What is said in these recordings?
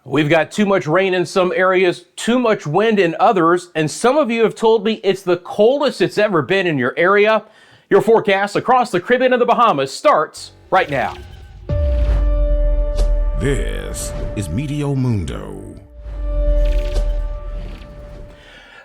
We've got too much rain in some areas, too much wind in others, and some of you have told me it's the coldest it's ever been in your area. Your forecast across the Caribbean and the Bahamas starts right now. This is Meteo Mundo.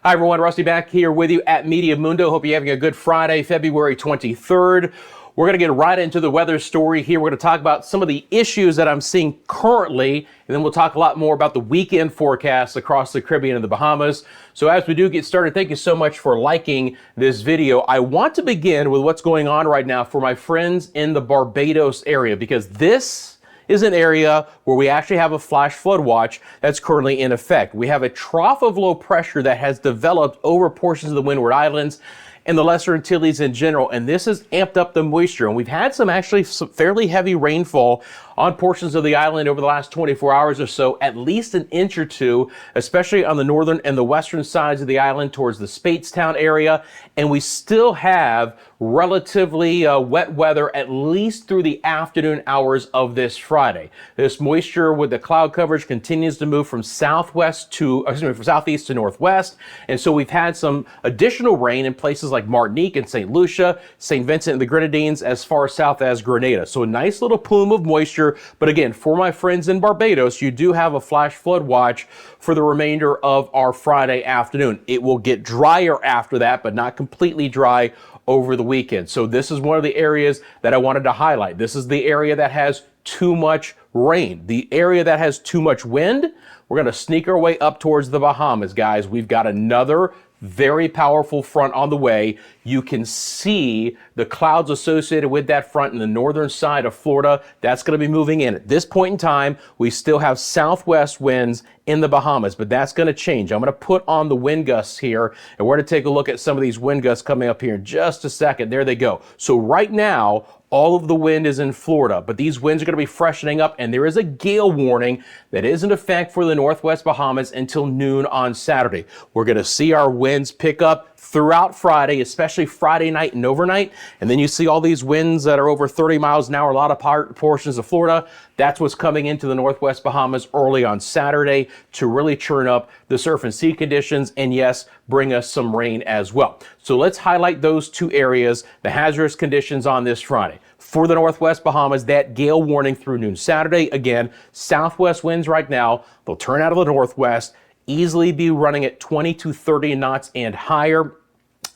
Hi everyone, Rusty back here with you at Meteo Mundo. Hope you're having a good Friday, February 23rd. We're going to get right into the weather story here. We're going to talk about some of the issues that I'm seeing currently, and then we'll talk a lot more about the weekend forecast across the Caribbean and the Bahamas. So as we do get started, thank you so much for liking this video. I want to begin with what's going on right now for my friends in the Barbados area, because this is an area where we actually have a flash flood watch that's currently in effect. We have a trough of low pressure that has developed over portions of the Windward Islands and the Lesser Antilles in general, and this has amped up the moisture. And we've had some fairly heavy rainfall on portions of the island over the last 24 hours or so, at least an inch or two, especially on the northern and the western sides of the island towards the Speightstown area. And we still have relatively wet weather at least through the afternoon hours of this Friday. This moisture with the cloud coverage continues to move from southeast to northwest. And so we've had some additional rain in places like Martinique and St. Lucia, St. Vincent and the Grenadines, as far south as Grenada. So a nice little plume of moisture. But again, for my friends in Barbados, you do have a flash flood watch for the remainder of our Friday afternoon. It will get drier after that, but not completely dry over the weekend. So this is one of the areas that I wanted to highlight. This is the area that has too much rain. The area that has too much wind, we're going to sneak our way up towards the Bahamas, guys. We've got another very powerful front on the way. You can see the clouds associated with that front in the northern side of Florida. That's going to be moving in. At this point in time, we still have southwest winds in the Bahamas, but that's going to change. I'm going to put on the wind gusts here, and we're going to take a look at some of these wind gusts coming up here in just a second. There they go. So right now, all of the wind is in Florida, but these winds are going to be freshening up, and there is a gale warning that is in effect for the northwest Bahamas until noon on Saturday. We're going to see our winds pick up throughout Friday, especially Friday night and overnight. And then you see all these winds that are over 30 miles an hour, a lot of portions of Florida. That's what's coming into the northwest Bahamas early on Saturday to really churn up the surf and sea conditions, and yes, bring us some rain as well. So let's highlight those two areas, the hazardous conditions on this Friday. For the northwest Bahamas, that gale warning through noon Saturday. Again, southwest winds right now, they'll turn out of the northwest, easily be running at 20 to 30 knots and higher.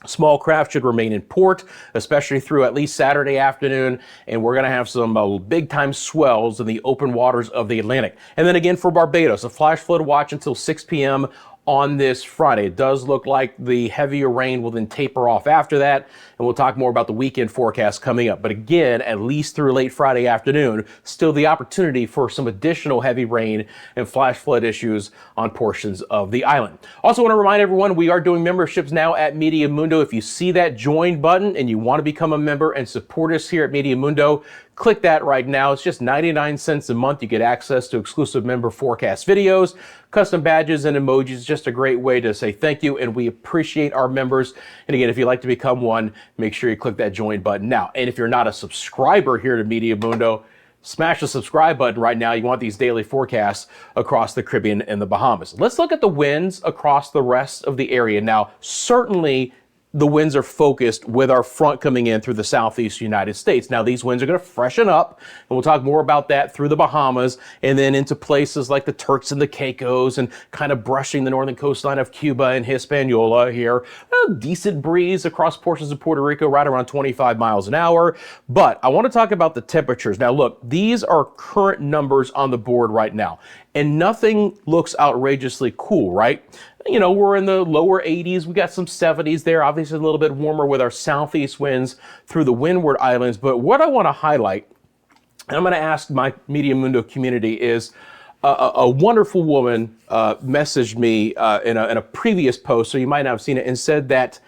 Small craft should remain in port, especially through at least Saturday afternoon, and we're going to have some big-time swells in the open waters of the Atlantic. And then again for Barbados, a flash flood watch until 6 p.m. on this Friday. It does look like the heavier rain will then taper off after that, and we'll talk more about the weekend forecast coming up. But again, at least through late Friday afternoon, still the opportunity for some additional heavy rain and flash flood issues on portions of the island. Also want to remind everyone, we are doing memberships now at Meteo Mundo. If you see that join button and you want to become a member and support us here at Meteo Mundo, click that right now. It's just 99 cents a month. You get access to exclusive member forecast videos, custom badges, and emojis. Just a great way to say thank you, and we appreciate our members. And again, if you'd like to become one, make sure you click that join button now. And if you're not a subscriber here to Meteo Mundo, smash the subscribe button right now. You want these daily forecasts across the Caribbean and the Bahamas. Let's look at the winds across the rest of the area. Now, certainly the winds are focused with our front coming in through the southeast United States. Now, these winds are going to freshen up, and we'll talk more about that through the Bahamas and then into places like the Turks and the Caicos and kind of brushing the northern coastline of Cuba and Hispaniola here. A decent breeze across portions of Puerto Rico, right around 25 miles an hour. But I want to talk about the temperatures. Now, look, these are current numbers on the board right now, and nothing looks outrageously cool, right? You know, we're in the lower 80s. We got some 70s there, obviously a little bit warmer with our southeast winds through the Windward Islands. But what I want to highlight, and I'm going to ask my Meteo Mundo community, is a wonderful woman messaged me in a previous post, so you might not have seen it, and said that,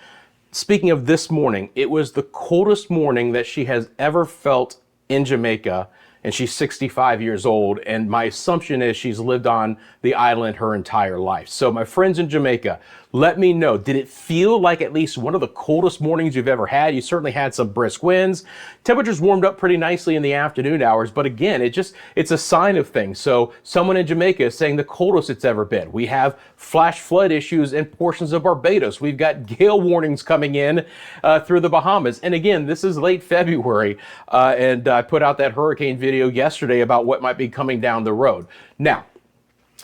speaking of this morning, it was the coldest morning that she has ever felt in Jamaica and she's 65 years old. And my assumption is she's lived on the island her entire life. So my friends in Jamaica, let me know, did it feel like at least one of the coldest mornings you've ever had? You certainly had some brisk winds. Temperatures warmed up pretty nicely in the afternoon hours, but again, it's a sign of things. So someone in Jamaica is saying the coldest it's ever been. We have flash flood issues in portions of Barbados. We've got gale warnings coming in through the Bahamas. And again, this is late February, and I put out that hurricane video yesterday about what might be coming down the road. Now,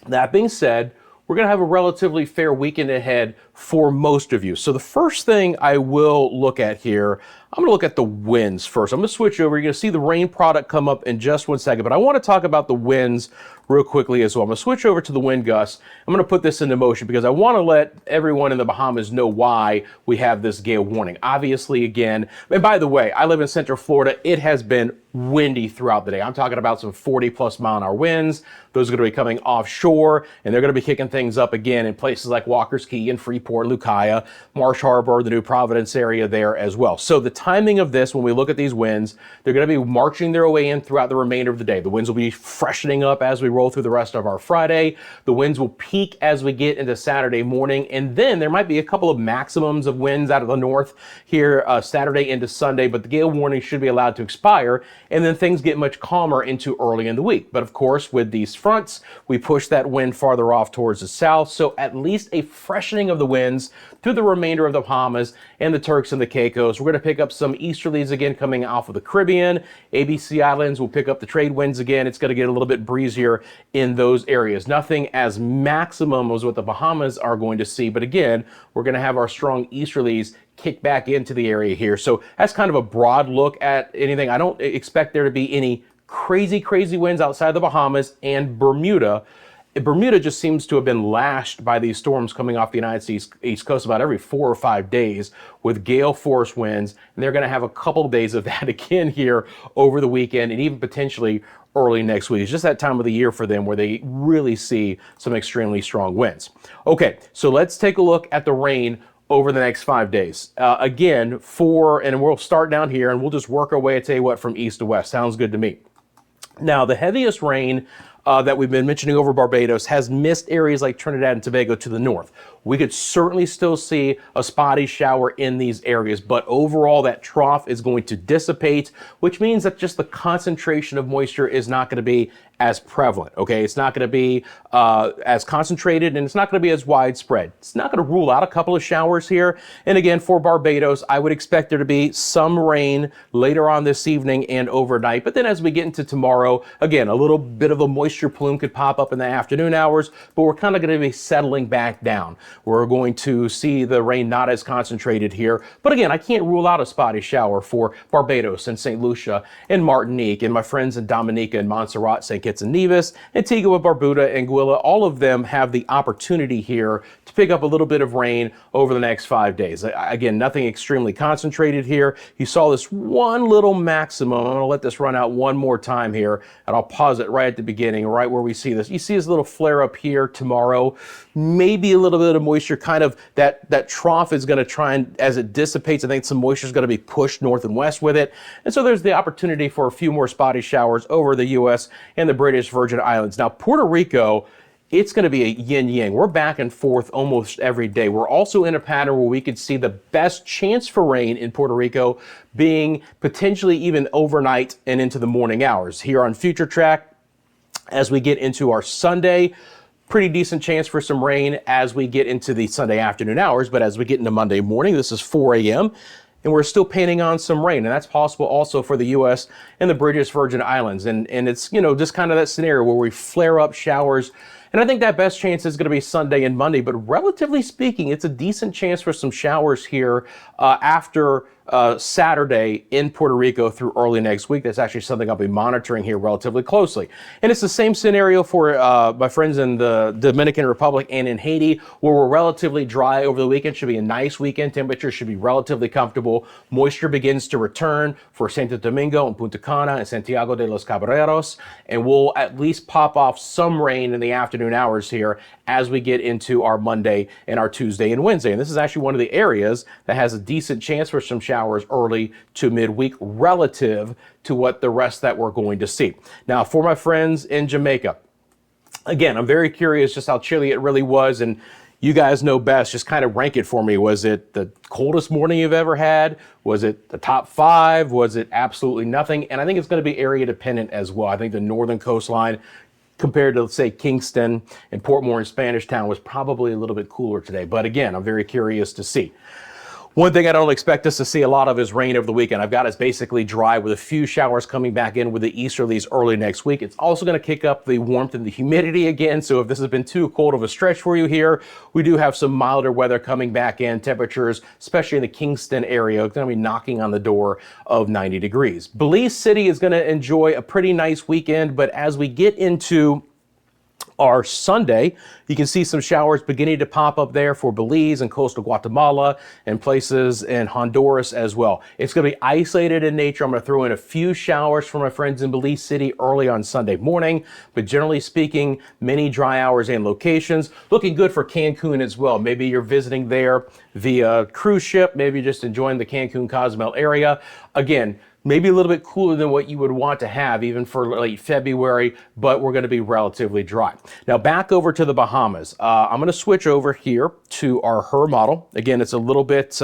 that being said, we're going to have a relatively fair weekend ahead for most of you. So the first thing I will look at here, I'm going to look at the winds first. I'm going to switch over. You're going to see the rain product come up in just one second, but I want to talk about the winds real quickly as well. I'm going to switch over to the wind gusts. I'm going to put this into motion because I want to let everyone in the Bahamas know why we have this gale warning. Obviously, again, and by the way, I live in Central Florida. It has been windy throughout the day. I'm talking about some 40+ mile-an-hour winds. Those are going to be coming offshore, and they're going to be kicking things up again in places like Walker's Key and Freeport, Lucaya, Marsh Harbor, the New Providence area there as well. So the timing of this, when we look at these winds, they're going to be marching their way in throughout the remainder of the day. The winds will be freshening up as we roll through the rest of our Friday. The winds will peak as we get into Saturday morning, and then there might be a couple of maximums of winds out of the north here Saturday into Sunday, but the gale warning should be allowed to expire, and then things get much calmer into early in the week. But of course, with these fronts, we push that wind farther off towards the south, so at least a freshening of the winds through the remainder of the Bahamas and the Turks and the Caicos. We're going to pick up some easterlies again coming off of the Caribbean. ABC Islands will pick up the trade winds again. It's going to get a little bit breezier in those areas. Nothing as maximum as what the Bahamas are going to see, but again, we're going to have our strong easterlies kick back into the area here. So that's kind of a broad look at anything. I don't expect there to be any crazy winds outside the Bahamas and Bermuda. Bermuda just seems to have been lashed by these storms coming off the United States East Coast about every 4 or 5 days with gale force winds, and they're going to have a couple of days of that again here over the weekend and even potentially early next week. It's just that time of the year for them where they really see some extremely strong winds. Okay, so let's take a look at the rain over the next 5 days. Again, and we'll start down here and we'll just work our way, I tell you what, from east to west. Sounds good to me. Now, the heaviest rain that we've been mentioning over Barbados has missed areas like Trinidad and Tobago to the north. We could certainly still see a spotty shower in these areas, but overall that trough is going to dissipate, which means that just the concentration of moisture is not going to be as prevalent, okay? It's not going to be as concentrated, and it's not going to be as widespread. It's not going to rule out a couple of showers here. And again, for Barbados, I would expect there to be some rain later on this evening and overnight. But then as we get into tomorrow, again, a little bit of a moisture plume could pop up in the afternoon hours, but we're kind of going to be settling back down. We're going to see the rain not as concentrated here. But again, I can't rule out a spotty shower for Barbados and St. Lucia and Martinique and my friends in Dominica and Montserrat, St. Kitts and Nevis, Antigua, Barbuda, Anguilla. All of them have the opportunity here to pick up a little bit of rain over the next 5 days. Again, nothing extremely concentrated here. You saw this one little maximum. I'm going to let this run out one more time here, and I'll pause it right at the beginning, right where we see this. You see this little flare up here tomorrow. Maybe a little bit of moisture, kind of that trough is going to try and, as it dissipates, I think some moisture is going to be pushed north and west with it. And so there's the opportunity for a few more spotty showers over the U.S. and the British Virgin Islands. Now, Puerto Rico, it's going to be a yin-yang. We're back and forth almost every day. We're also in a pattern where we could see the best chance for rain in Puerto Rico being potentially even overnight and into the morning hours. Here on Future Track, as we get into our Sunday, pretty decent chance for some rain as we get into the Sunday afternoon hours. But as we get into Monday morning, this is 4 a.m., and we're still painting on some rain, and that's possible also for the U.S. and the British Virgin Islands. And it's, just kind of that scenario where we flare up showers. And I think that best chance is going to be Sunday and Monday, but relatively speaking, it's a decent chance for some showers here after Saturday in Puerto Rico through early next week. That's actually something I'll be monitoring here relatively closely. And it's the same scenario for my friends in the Dominican Republic and in Haiti, where we're relatively dry over the weekend. Should be a nice weekend. Temperature should be relatively comfortable. Moisture begins to return for Santo Domingo and Punta Cana and Santiago de los Caballeros, and we'll at least pop off some rain in the afternoon afternoon hours here as we get into our Monday and our Tuesday and Wednesday. And this is actually one of the areas that has a decent chance for some showers early to midweek relative to what the rest that we're going to see. Now, for my friends in Jamaica, again, I'm very curious just how chilly it really was, and you guys know best. Just kind of rank it for me. Was it the coldest morning you've ever had? Was it the top 5? Was it absolutely nothing? And I think it's going to be area dependent as well. I think the northern coastline compared to, let's say, Kingston and Portmore and Spanish Town was probably a little bit cooler today. But again, I'm very curious to see. One thing I don't expect us to see a lot of is rain over the weekend. I've got us basically dry with a few showers coming back in with the easterlies early next week. It's also going to kick up the warmth and the humidity again. So if this has been too cold of a stretch for you here, we do have some milder weather coming back in. Temperatures, especially in the Kingston area, are going to be knocking on the door of 90 degrees. Belize City is going to enjoy a pretty nice weekend, but as we get into our Sunday, you can see some showers beginning to pop up there for Belize and coastal Guatemala and places in Honduras as well. It's going to be isolated in nature. I'm going to throw in a few showers for my friends in Belize City early on Sunday morning, but generally speaking, many dry hours and locations. Looking good for Cancun as well. Maybe you're visiting there via cruise ship, maybe just enjoying the Cancun Cozumel area. Again, maybe a little bit cooler than what you would want to have even for late February, but we're going to be relatively dry. Now back over to the Bahamas. I'm going to switch over here to our HER model. Again, it's a little bit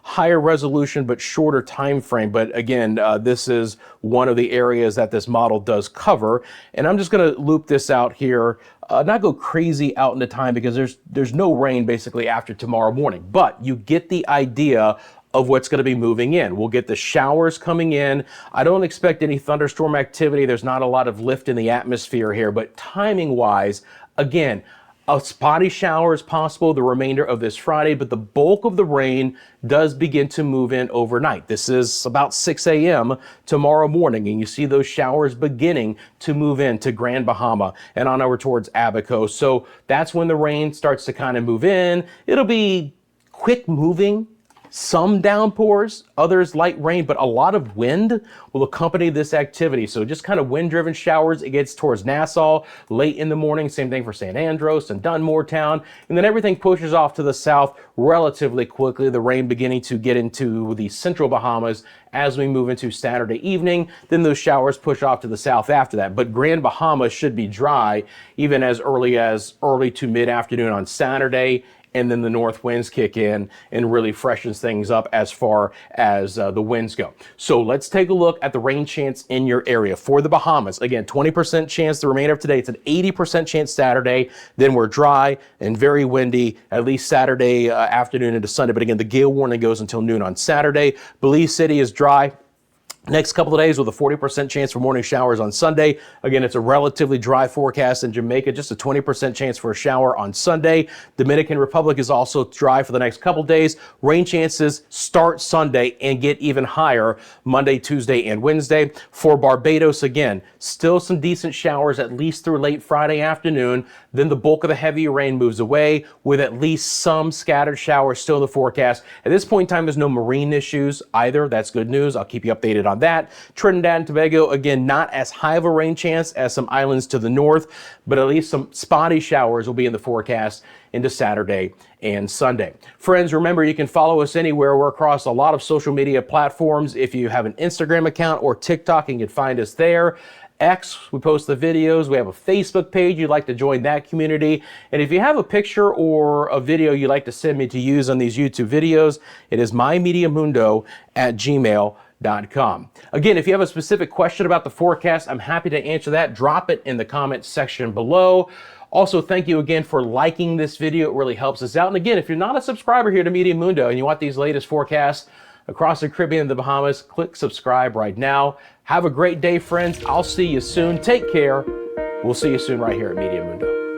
higher resolution, but shorter time frame. But again, this is one of the areas that this model does cover. And I'm just going to loop this out here. Not go crazy out into time because there's no rain basically after tomorrow morning, but you get the idea of what's going to be moving in. We'll get the showers coming in. I don't expect any thunderstorm activity. There's not a lot of lift in the atmosphere here, but timing wise, again, a spotty shower is possible the remainder of this Friday, but the bulk of the rain does begin to move in overnight. This is about 6 a.m. tomorrow morning, and you see those showers beginning to move into Grand Bahama and on over towards Abaco. So that's when the rain starts to kind of move in. It'll be quick moving. Some downpours, others light rain, but a lot of wind will accompany this activity. So just kind of wind-driven showers. It gets towards Nassau late in the morning. Same thing for St. Andros and Dunmore Town. And then everything pushes off to the south relatively quickly. The rain beginning to get into the central Bahamas as we move into Saturday evening. Then those showers push off to the south after that. But Grand Bahama should be dry even as early to mid-afternoon on Saturday. And then the north winds kick in and really freshens things up as far as the winds go. So let's take a look at the rain chance in your area. For the Bahamas, again, 20% chance the remainder of today. It's an 80% chance Saturday. Then we're dry and very windy, at least Saturday afternoon into Sunday. But again, the gale warning goes until noon on Saturday. Belize City is dry. Next couple of days with a 40% chance for morning showers on Sunday. Again, it's a relatively dry forecast in Jamaica, just a 20% chance for a shower on Sunday. Dominican Republic is also dry for the next couple of days. Rain chances start Sunday and get even higher Monday, Tuesday, and Wednesday. For Barbados, again, still some decent showers at least through late Friday afternoon. Then the bulk of the heavy rain moves away with at least some scattered showers still in the forecast. At this point in time, there's no marine issues either. That's good news. I'll keep you updated on that. Trinidad and Tobago, again, not as high of a rain chance as some islands to the north, but at least some spotty showers will be in the forecast into Saturday and Sunday. Friends, remember, you can follow us anywhere. We're across a lot of social media platforms. If you have an Instagram account or TikTok, you can find us there. X, we post the videos. We have a Facebook page. You'd like to join that community. And if you have a picture or a video you'd like to send me to use on these YouTube videos, it is myMediaMundo@gmail.com. Again, if you have a specific question about the forecast, I'm happy to answer that. Drop it in the comments section below. Also, thank you again for liking this video. It really helps us out. And again, if you're not a subscriber here to Meteo Mundo and you want these latest forecasts across the Caribbean and the Bahamas, click subscribe right now. Have a great day, friends. I'll see you soon. Take care. We'll see you soon right here at Meteo Mundo.